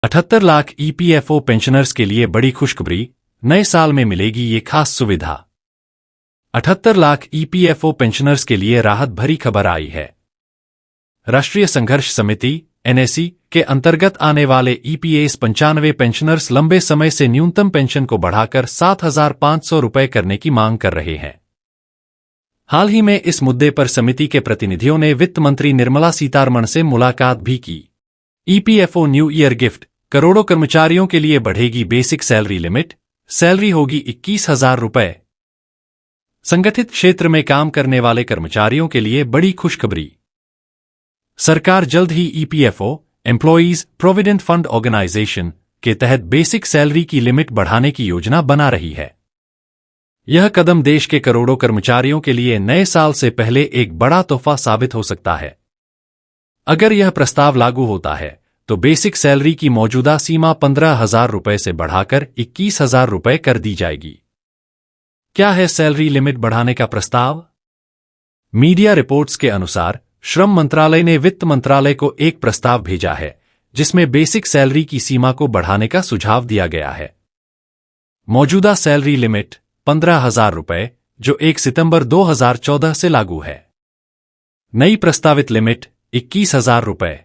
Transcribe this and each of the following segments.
78 lakh EPFO pensioners के लिए बड़ी खुशखबरी, नए साल में मिलेगी ये खास सुविधा। 78 लाख ईपीएफओ पेंशनर्स के लिए राहत भरी खबर आई है। राष्ट्रीय संघर्ष समिति एनएससी के अंतर्गत आने वाले ईपीएस 95 पेंशनर्स लंबे समय से न्यूनतम पेंशन को बढ़ाकर 7,500 रुपये करने की मांग कर रहे हैं। हाल ही में इस मुद्दे पर समिति के प्रतिनिधियों ने वित्त मंत्री निर्मला सीतारमण से मुलाकात भी की। ईपीएफओ न्यू ईयर गिफ्ट, करोड़ों कर्मचारियों के लिए बढ़ेगी बेसिक सैलरी लिमिट, सैलरी होगी 21,000 रुपये। संगठित क्षेत्र में काम करने वाले कर्मचारियों के लिए बड़ी खुशखबरी। सरकार जल्द ही EPFO employees provident fund organisation के तहत बेसिक सैलरी की लिमिट बढ़ाने की योजना बना रही है। यह कदम देश के करोड़ों कर्मचारियों के लिए नए साल से पहले एक बड़ा तोहफा साबित हो सकता है। अगर यह प्रस्ताव लागू होता है तो बेसिक सैलरी की मौजूदा सीमा 15,000 रुपये से बढ़ाकर 21,000 रुपये कर दी जाएगी। क्या है सैलरी लिमिट बढ़ाने का प्रस्ताव? मीडिया रिपोर्ट्स के अनुसार श्रम मंत्रालय ने वित्त मंत्रालय को एक प्रस्ताव भेजा है जिसमें बेसिक सैलरी की सीमा को बढ़ाने का सुझाव दिया गया है। मौजूदा सैलरी लिमिट 15,000 रुपये, जो 1 सितंबर 2014 से लागू है। नई प्रस्तावित लिमिट 21,000 रुपये।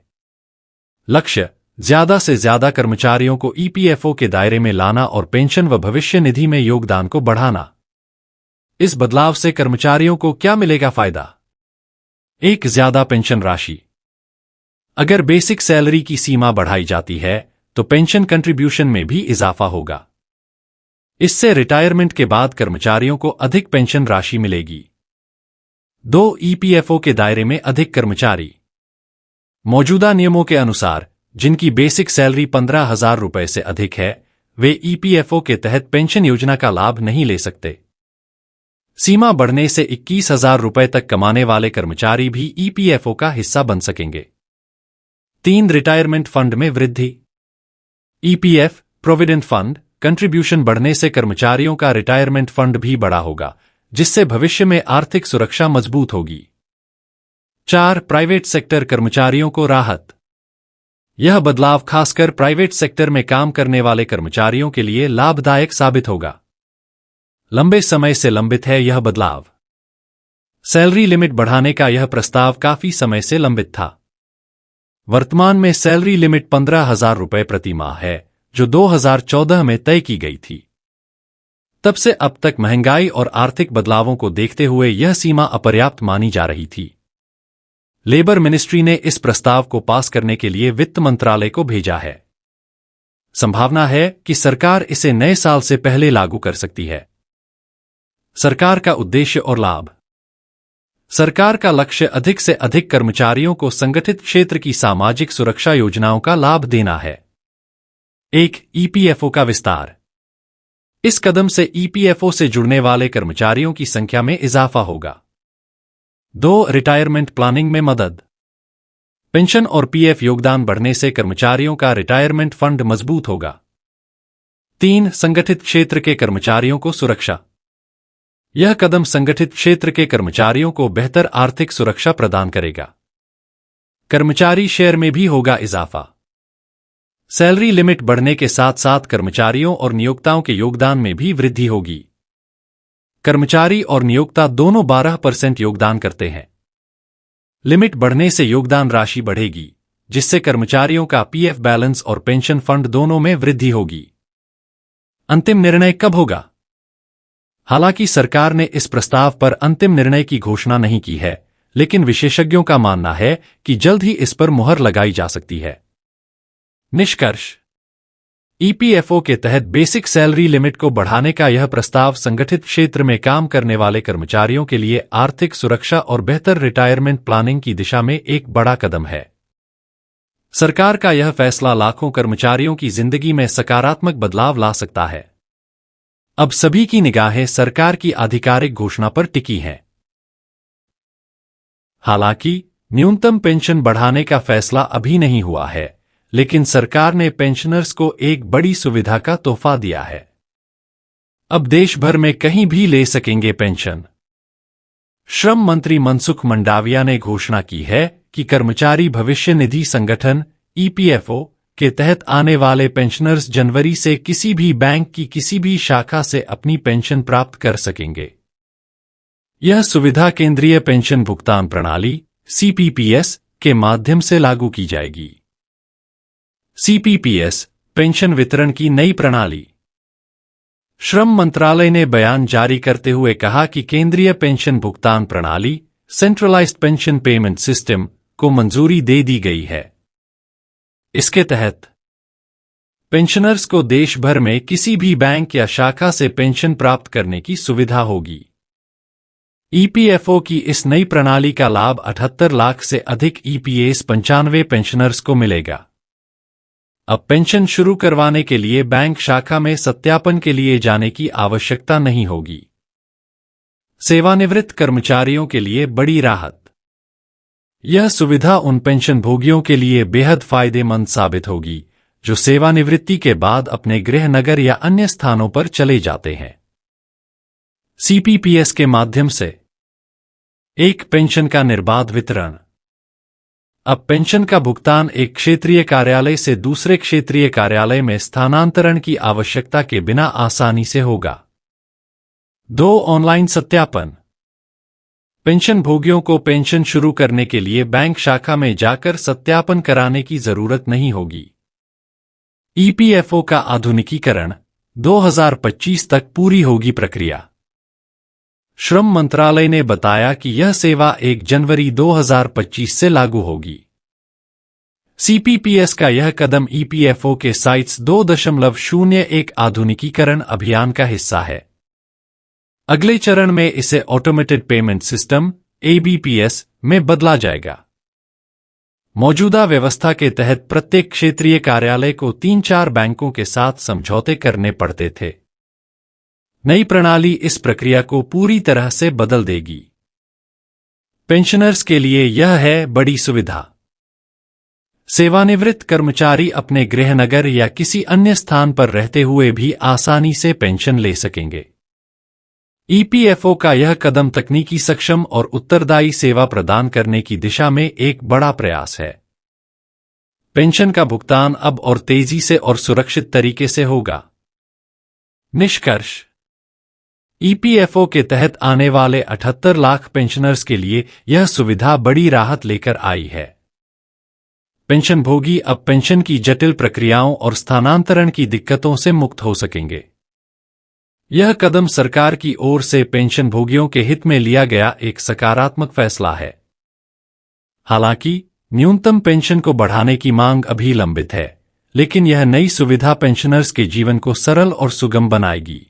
लक्ष्य, ज्यादा से ज्यादा कर्मचारियों को ईपीएफओ के दायरे में लाना और पेंशन व भविष्य निधि में योगदान को बढ़ाना। इस बदलाव से कर्मचारियों को क्या मिलेगा फायदा? एक, ज्यादा पेंशन राशि। अगर बेसिक सैलरी की सीमा बढ़ाई जाती है तो पेंशन कंट्रीब्यूशन में भी इजाफा होगा। इससे रिटायरमेंट के बाद कर्मचारियों को अधिक पेंशन राशि मिलेगी। 2, ईपीएफओ के दायरे में अधिक कर्मचारी। मौजूदा नियमों के अनुसार जिनकी बेसिक सैलरी 15,000 रुपये से अधिक है वे ईपीएफओ के तहत पेंशन योजना का लाभ नहीं ले सकते। सीमा बढ़ने से 21,000 रुपये तक कमाने वाले कर्मचारी भी ईपीएफओ का हिस्सा बन सकेंगे। 3, रिटायरमेंट फंड में वृद्धि। ईपीएफ प्रोविडेंट फंड कंट्रीब्यूशन बढ़ने से कर्मचारियों का रिटायरमेंट फंड भी बड़ा होगा, जिससे भविष्य में आर्थिक सुरक्षा मजबूत होगी। 4, प्राइवेट सेक्टर कर्मचारियों को राहत। यह बदलाव खासकर प्राइवेट सेक्टर में काम करने वाले कर्मचारियों के लिए लाभदायक साबित होगा। लंबे समय से लंबित है यह बदलाव। सैलरी लिमिट बढ़ाने का यह प्रस्ताव काफी समय से लंबित था। वर्तमान में सैलरी लिमिट 15,000 रुपये प्रति माह है, जो 2014 में तय की गई थी। तब से अब तक महंगाई और आर्थिक बदलावों को देखते हुए यह सीमा अपर्याप्त मानी जा रही थी। लेबर मिनिस्ट्री ने इस प्रस्ताव को पास करने के लिए वित्त मंत्रालय को भेजा है। संभावना है कि सरकार इसे नए साल से पहले लागू कर सकती है। सरकार का उद्देश्य और लाभ। सरकार का लक्ष्य अधिक से अधिक कर्मचारियों को संगठित क्षेत्र की सामाजिक सुरक्षा योजनाओं का लाभ देना है। 1, ईपीएफओ का विस्तार। इस कदम से ईपीएफओ से जुड़ने वाले कर्मचारियों की संख्या में इजाफा होगा। 2, रिटायरमेंट प्लानिंग में मदद। पेंशन और पीएफ योगदान बढ़ने से कर्मचारियों का रिटायरमेंट फंड मजबूत होगा। 3, संगठित क्षेत्र के कर्मचारियों को सुरक्षा। यह कदम संगठित क्षेत्र के कर्मचारियों को बेहतर आर्थिक सुरक्षा प्रदान करेगा। कर्मचारी शेयर में भी होगा इजाफा। सैलरी लिमिट बढ़ने के साथ साथ कर्मचारियों और नियोक्ताओं के योगदान में भी वृद्धि होगी। कर्मचारी और नियोक्ता दोनों 12% योगदान करते हैं। लिमिट बढ़ने से योगदान राशि बढ़ेगी, जिससे कर्मचारियों का पीएफ बैलेंस और पेंशन फंड दोनों में वृद्धि होगी। अंतिम निर्णय कब होगा? हालांकि सरकार ने इस प्रस्ताव पर अंतिम निर्णय की घोषणा नहीं की है, लेकिन विशेषज्ञों का मानना है कि जल्द ही इस पर मुहर लगाई जा सकती है। निष्कर्ष, ईपीएफओ के तहत बेसिक सैलरी लिमिट को बढ़ाने का यह प्रस्ताव संगठित क्षेत्र में काम करने वाले कर्मचारियों के लिए आर्थिक सुरक्षा और बेहतर रिटायरमेंट प्लानिंग की दिशा में एक बड़ा कदम है। सरकार का यह फैसला लाखों कर्मचारियों की जिंदगी में सकारात्मक बदलाव ला सकता है। अब सभी की निगाहें सरकार की आधिकारिक घोषणा पर टिकी हैं। हालांकि न्यूनतम पेंशन बढ़ाने का फैसला अभी नहीं हुआ है, लेकिन सरकार ने पेंशनर्स को एक बड़ी सुविधा का तोहफा दिया है। अब देश भर में कहीं भी ले सकेंगे पेंशन। श्रम मंत्री मनसुख मंडाविया ने घोषणा की है कि कर्मचारी भविष्य निधि संगठन ईपीएफओ के तहत आने वाले पेंशनर्स जनवरी से किसी भी बैंक की किसी भी शाखा से अपनी पेंशन प्राप्त कर सकेंगे। यह सुविधा केंद्रीय पेंशन भुगतान प्रणाली (सीपीपीएस) के माध्यम से लागू की जाएगी। सीपीपीएस पेंशन वितरण की नई प्रणाली। श्रम मंत्रालय ने बयान जारी करते हुए कहा कि केंद्रीय पेंशन भुगतान प्रणाली सेंट्रलाइज्ड पेंशन पेमेंट सिस्टम को मंजूरी दे दी गई है। इसके तहत पेंशनर्स को देश भर में किसी भी बैंक या शाखा से पेंशन प्राप्त करने की सुविधा होगी। ईपीएफओ की इस नई प्रणाली का लाभ 78 लाख से अधिक ईपीएस 95 पेंशनर्स को मिलेगा। अब पेंशन शुरू करवाने के लिए बैंक शाखा में सत्यापन के लिए जाने की आवश्यकता नहीं होगी। सेवानिवृत्त कर्मचारियों के लिए बड़ी राहत। यह सुविधा उन पेंशन भोगियों के लिए बेहद फायदेमंद साबित होगी जो सेवानिवृत्ति के बाद अपने गृह नगर या अन्य स्थानों पर चले जाते हैं। सीपीपीएस के माध्यम से एक पेंशन का निर्बाध वितरण। अब पेंशन का भुगतान एक क्षेत्रीय कार्यालय से दूसरे क्षेत्रीय कार्यालय में स्थानांतरण की आवश्यकता के बिना आसानी से होगा। 2 ऑनलाइन सत्यापन। पेंशन भोगियों को पेंशन शुरू करने के लिए बैंक शाखा में जाकर सत्यापन कराने की जरूरत नहीं होगी। ईपीएफओ का आधुनिकीकरण 2025 तक पूरी होगी प्रक्रिया। श्रम मंत्रालय ने बताया कि यह सेवा 1 जनवरी 2025 से लागू होगी। सीपीपीएस का यह कदम ईपीएफओ के साइट्स 2.01 आधुनिकीकरण अभियान का हिस्सा है। अगले चरण में इसे ऑटोमेटेड पेमेंट सिस्टम (एबीपीएस) में बदला जाएगा। मौजूदा व्यवस्था के तहत प्रत्येक क्षेत्रीय कार्यालय को 3-4 बैंकों के साथ समझौते करने पड़ते थे। नई प्रणाली इस प्रक्रिया को पूरी तरह से बदल देगी। पेंशनर्स के लिए यह है बड़ी सुविधा। सेवानिवृत्त कर्मचारी अपने गृहनगर या किसी अन्य स्थान पर रहते हुए भी आसानी से पेंशन ले सकेंगे। ईपीएफओ का यह कदम तकनीकी सक्षम और उत्तरदायी सेवा प्रदान करने की दिशा में एक बड़ा प्रयास है। पेंशन का भुगतान अब और तेजी से और सुरक्षित तरीके से होगा। निष्कर्ष: ईपीएफओ के तहत आने वाले 78 लाख पेंशनर्स के लिए यह सुविधा बड़ी राहत लेकर आई है। पेंशन भोगी अब पेंशन की जटिल प्रक्रियाओं और स्थानांतरण की दिक्कतों से मुक्त हो सकेंगे। यह कदम सरकार की ओर से पेंशन भोगियों के हित में लिया गया एक सकारात्मक फैसला है। हालांकि न्यूनतम पेंशन को बढ़ाने की मांग अभी लंबित है, लेकिन यह नई सुविधा पेंशनर्स के जीवन को सरल और सुगम बनाएगी।